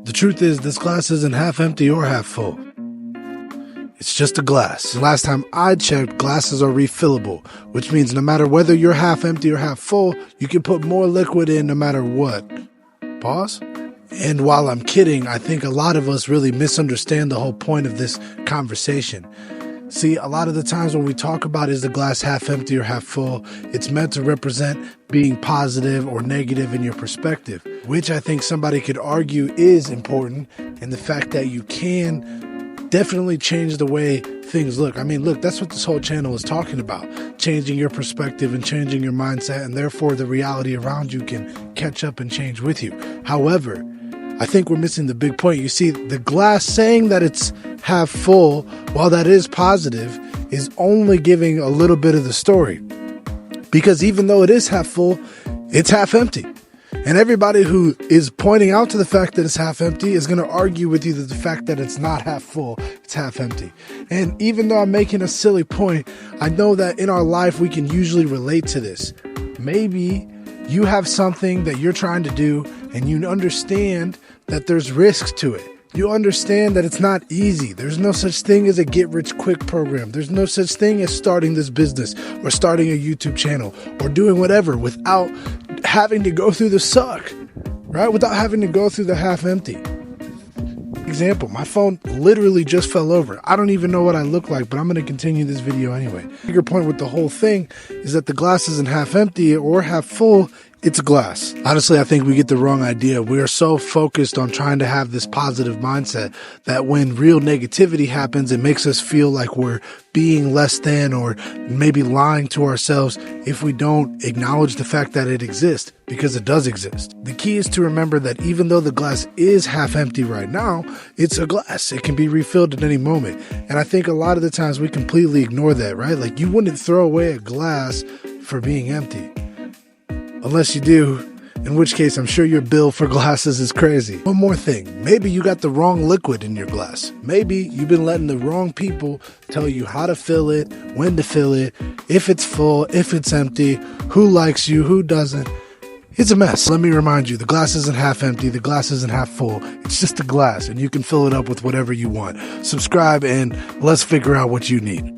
The truth is, this glass isn't half empty or half full. It's just a glass. Last time I checked, glasses are refillable, which means no matter whether you're half empty or half full, you can put more liquid in no matter what. Pause. And while I'm kidding, I think a lot of us really misunderstand the whole point of this conversation. See, a lot of the times when we talk about is the glass half empty or half full, it's meant to represent being positive or negative in your perspective, which I think somebody could argue is important, and the fact that you can definitely change the way things look. I mean, look, that's what this whole channel is talking about, changing your perspective and changing your mindset, and therefore the reality around you can catch up and change with you. However, I think we're missing the big point. You see, the glass saying that it's half full, while that is positive, is only giving a little bit of the story. Because even though it is half full, it's half empty. And everybody who is pointing out to the fact that it's half empty is going to argue with you that the fact that it's not half full, it's half empty. And even though I'm making a silly point, I know that in our life we can usually relate to this. Maybe you have something that you're trying to do and you understand that there's risks to it. You understand that it's not easy. There's no such thing as a get-rich-quick program. There's no such thing as starting this business or starting a YouTube channel or doing whatever without having to go through the suck, right? Without having to go through the half-empty. Example, my phone literally just fell over. I don't even know what I look like, but I'm going to continue this video anyway. The bigger point with the whole thing is that the glass isn't half empty or half full. It's a glass. Honestly, I think we get the wrong idea. We are so focused on trying to have this positive mindset that when real negativity happens, it makes us feel like we're being less than or maybe lying to ourselves if we don't acknowledge the fact that it exists, because it does exist. The key is to remember that even though the glass is half empty right now, it's a glass. It can be refilled at any moment. And I think a lot of the times we completely ignore that, right? Like, you wouldn't throw away a glass for being empty. Unless you do, in which case I'm sure your bill for glasses is crazy. One more thing, maybe you got the wrong liquid in your glass. Maybe you've been letting the wrong people tell you how to fill it, when to fill it, if it's full, if it's empty, who likes you, who doesn't. It's a mess. Let me remind you, the glass isn't half empty, the glass isn't half full. It's just a glass, and you can fill it up with whatever you want. Subscribe and let's figure out what you need.